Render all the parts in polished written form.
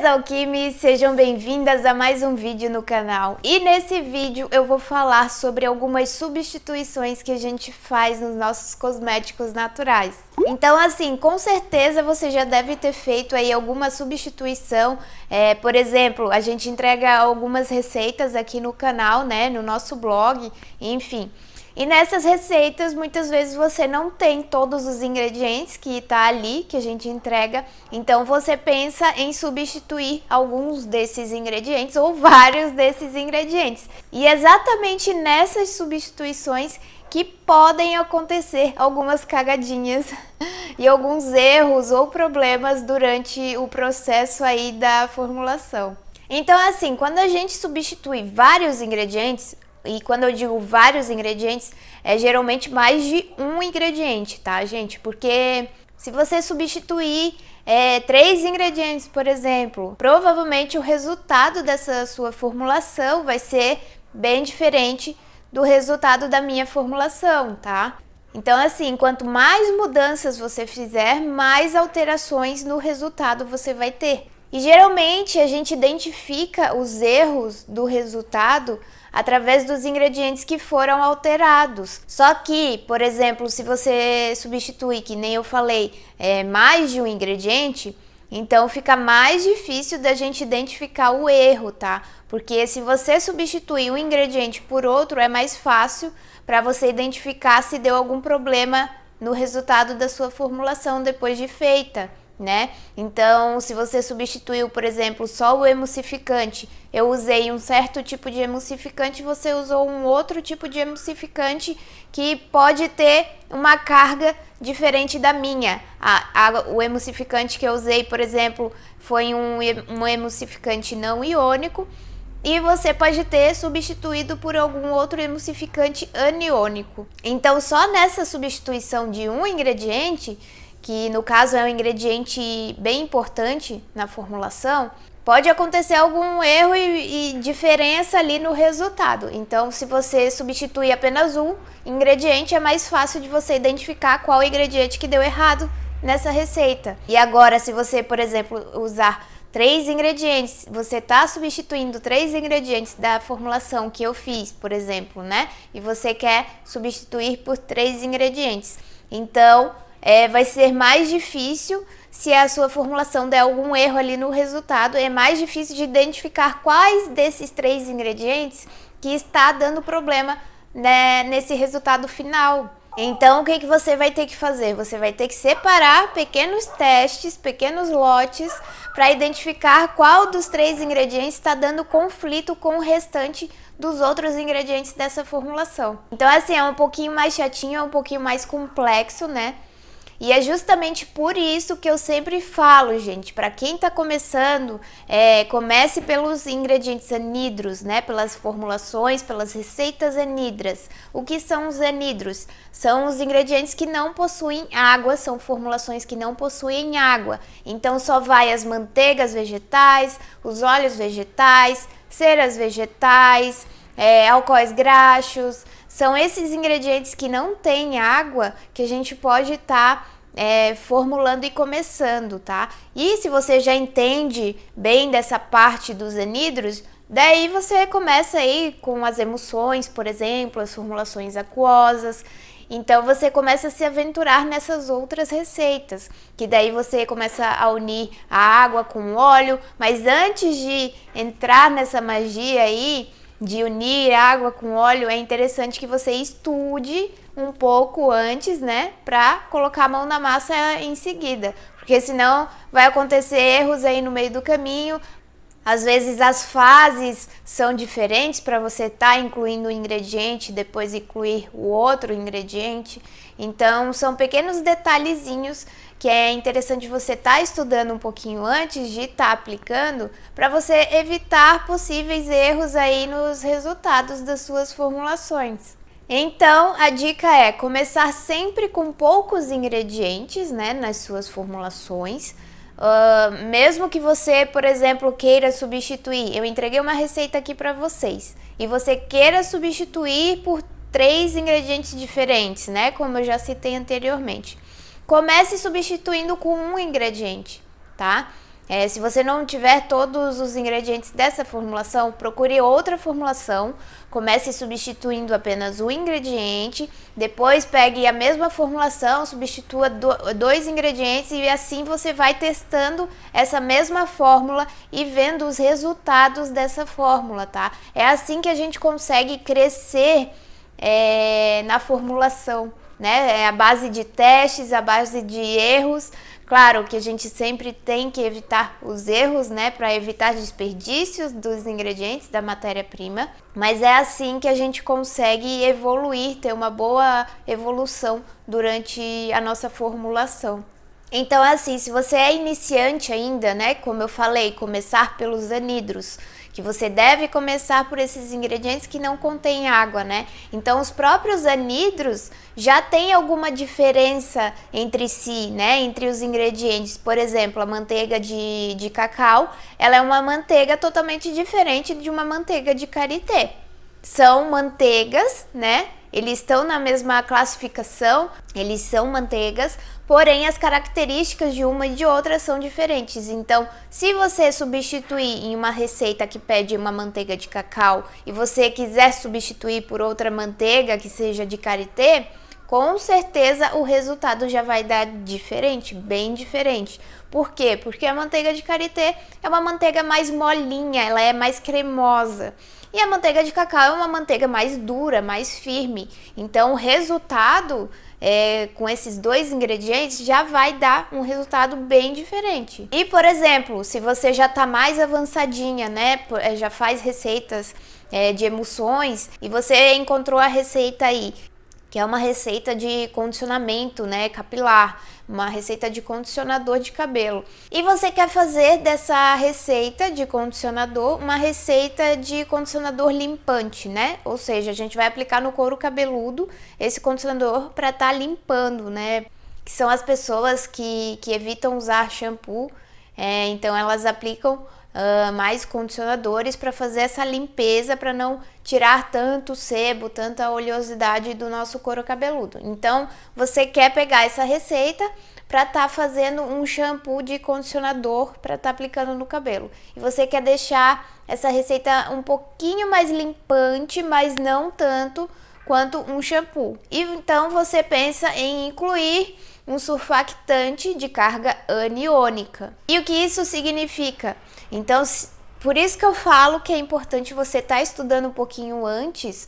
minhas alquimes, sejam bem-vindas a mais um vídeo no canal. E nesse vídeo eu vou falar sobre algumas substituições que a gente faz nos nossos cosméticos naturais. Então assim, com certeza você já deve ter feito aí alguma substituição. Por exemplo, a gente entrega algumas receitas aqui no canal, né, no nosso blog, enfim. E nessas receitas, muitas vezes você não tem todos os ingredientes que tá ali, que a gente entrega. Então você pensa em substituir alguns desses ingredientes ou vários desses ingredientes. E exatamente nessas substituições que podem acontecer algumas cagadinhas e alguns erros ou problemas durante o processo aí da formulação. Então assim, quando a gente substitui vários ingredientes, e quando eu digo vários ingredientes, é geralmente mais de um ingrediente, tá, gente? Porque se você substituir 3 ingredientes, por exemplo, provavelmente o resultado dessa sua formulação vai ser bem diferente do resultado da minha formulação, tá? Então assim, quanto mais mudanças você fizer, mais alterações no resultado você vai ter. E geralmente a gente identifica os erros do resultado através dos ingredientes que foram alterados. Só que, por exemplo, se você substituir, que nem eu falei, mais de um ingrediente, então fica mais difícil da gente identificar o erro, tá? Porque se você substituir um ingrediente por outro, é mais fácil para você identificar se deu algum problema no resultado da sua formulação depois de feita, né? Então, se você substituiu, por exemplo, só o emulsificante, eu usei um certo tipo de emulsificante, você usou um outro tipo de emulsificante que pode ter uma carga diferente da minha. O emulsificante que eu usei, por exemplo, foi um emulsificante não iônico, e você pode ter substituído por algum outro emulsificante aniônico. Então, só nessa substituição de um ingrediente, que no caso é um ingrediente bem importante na formulação, pode acontecer algum erro e diferença ali no resultado. Então, se você substituir apenas um ingrediente, é mais fácil de você identificar qual ingrediente que deu errado nessa receita. E agora, se você, por exemplo, usar 3 ingredientes, você está substituindo 3 ingredientes da formulação que eu fiz, por exemplo, né? E você quer substituir por 3 ingredientes. Então, vai ser mais difícil, se a sua formulação der algum erro ali no resultado, é mais difícil de identificar quais desses 3 ingredientes que está dando problema, né, nesse resultado final. Então, o que você vai ter que fazer? Você vai ter que separar pequenos testes, pequenos lotes, para identificar qual dos 3 ingredientes está dando conflito com o restante dos outros ingredientes dessa formulação. Então, assim, é um pouquinho mais chatinho, é um pouquinho mais complexo, né? E é justamente por isso que eu sempre falo, gente, para quem tá começando, comece pelos ingredientes anidros, né? Pelas formulações, pelas receitas anidras. O que são os anidros? São os ingredientes que não possuem água, são formulações que não possuem água. Então só vai as manteigas vegetais, os óleos vegetais, ceras vegetais, álcoois graxos. São esses ingredientes que não têm água que a gente pode estar formulando e começando, tá? E se você já entende bem dessa parte dos anidros, daí você começa aí com as emulsões, por exemplo, as formulações aquosas. Então você começa a se aventurar nessas outras receitas, que daí você começa a unir a água com o óleo, mas antes de entrar nessa magia aí, de unir água com óleo, é interessante que você estude um pouco antes, né, para colocar a mão na massa em seguida, porque senão vai acontecer erros aí no meio do caminho. Às vezes as fases são diferentes para você estar incluindo um ingrediente, depois incluir o outro ingrediente. Então são pequenos detalhezinhos que é interessante você estar estudando um pouquinho antes de estar aplicando, para você evitar possíveis erros aí nos resultados das suas formulações. Então, a dica é começar sempre com poucos ingredientes, né, nas suas formulações. Mesmo que você, por exemplo, queira substituir, eu entreguei uma receita aqui para vocês, e você queira substituir por 3 ingredientes diferentes, né, como eu já citei anteriormente. Comece substituindo com um ingrediente, tá? Se você não tiver todos os ingredientes dessa formulação, procure outra formulação, comece substituindo apenas um ingrediente, depois pegue a mesma formulação, substitua dois ingredientes e assim você vai testando essa mesma fórmula e vendo os resultados dessa fórmula, tá? É assim que a gente consegue crescer na formulação, né? É a base de testes, a base de erros. Claro que a gente sempre tem que evitar os erros, né, para evitar desperdícios dos ingredientes, da matéria-prima, mas é assim que a gente consegue evoluir, ter uma boa evolução durante a nossa formulação. Então, assim, se você é iniciante ainda, né, como eu falei, começar pelos anidros, que você deve começar por esses ingredientes que não contêm água, né? Então, os próprios anidros já têm alguma diferença entre si, né? Entre os ingredientes. Por exemplo, a manteiga de cacau, ela é uma manteiga totalmente diferente de uma manteiga de karité. São manteigas, né? Eles estão na mesma classificação, eles são manteigas, porém as características de uma e de outra são diferentes. Então, se você substituir em uma receita que pede uma manteiga de cacau e você quiser substituir por outra manteiga que seja de karité, com certeza o resultado já vai dar diferente, bem diferente. Por quê? Porque a manteiga de karité é uma manteiga mais molinha, ela é mais cremosa. E a manteiga de cacau é uma manteiga mais dura, mais firme. Então, o resultado com esses dois ingredientes já vai dar um resultado bem diferente. E, por exemplo, se você já está mais avançadinha, né, já faz receitas de emulsões e você encontrou a receita aí, que é uma receita de condicionamento, né, capilar, uma receita de condicionador de cabelo. E você quer fazer dessa receita de condicionador uma receita de condicionador limpante, né? Ou seja, a gente vai aplicar no couro cabeludo esse condicionador para estar limpando, né? Que são as pessoas que evitam usar shampoo, então elas aplicam mais condicionadores para fazer essa limpeza, para não tirar tanto sebo, tanta oleosidade do nosso couro cabeludo. Então, você quer pegar essa receita para estar fazendo um shampoo de condicionador para estar aplicando no cabelo. E você quer deixar essa receita um pouquinho mais limpante, mas não tanto quanto um shampoo. E então você pensa em incluir um surfactante de carga aniônica. E o que isso significa? Então, por isso que eu falo que é importante você estar estudando um pouquinho antes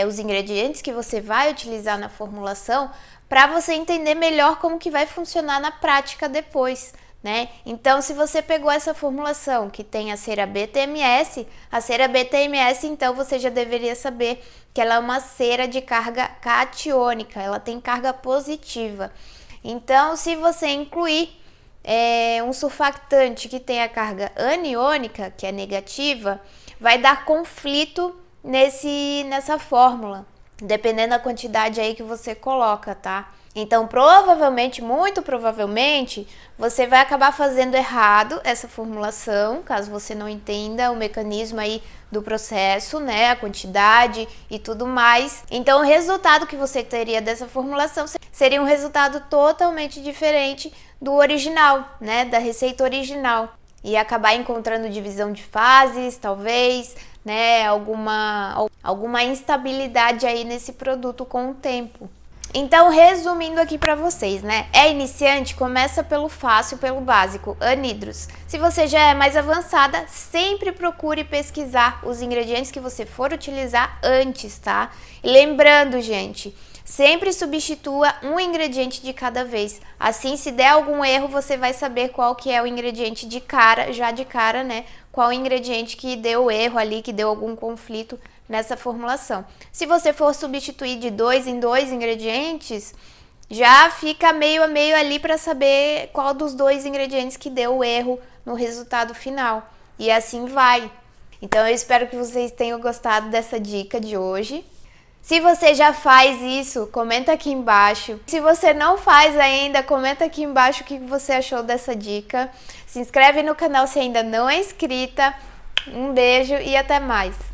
os ingredientes que você vai utilizar na formulação, para você entender melhor como que vai funcionar na prática depois, né? Então, se você pegou essa formulação que tem a cera BTMS, então você já deveria saber que ela é uma cera de carga catiônica, ela tem carga positiva. Então, se você incluir um surfactante que tem a carga aniônica, que é negativa, vai dar conflito nessa fórmula, dependendo da quantidade aí que você coloca, tá? Então, provavelmente, muito provavelmente, você vai acabar fazendo errado essa formulação, caso você não entenda o mecanismo aí do processo, né, a quantidade e tudo mais. Então, o resultado que você teria dessa formulação seria um resultado totalmente diferente do original, né, da receita original. E acabar encontrando divisão de fases, talvez, né, alguma instabilidade aí nesse produto com o tempo. Então, resumindo aqui para vocês, né? É iniciante, começa pelo fácil, pelo básico, anidros. Se você já é mais avançada, sempre procure pesquisar os ingredientes que você for utilizar antes, tá? E lembrando, gente, sempre substitua um ingrediente de cada vez. Assim, se der algum erro, você vai saber qual que é o ingrediente de cara, já de cara, né? Qual o ingrediente que deu erro ali, que deu algum conflito nessa formulação. Se você for substituir de 2 em 2 ingredientes, já fica meio a meio ali para saber qual dos 2 ingredientes que deu o erro no resultado final. E assim vai. Então eu espero que vocês tenham gostado dessa dica de hoje. Se você já faz isso, comenta aqui embaixo. Se você não faz ainda, comenta aqui embaixo o que você achou dessa dica. Se inscreve no canal se ainda não é inscrita. Um beijo e até mais!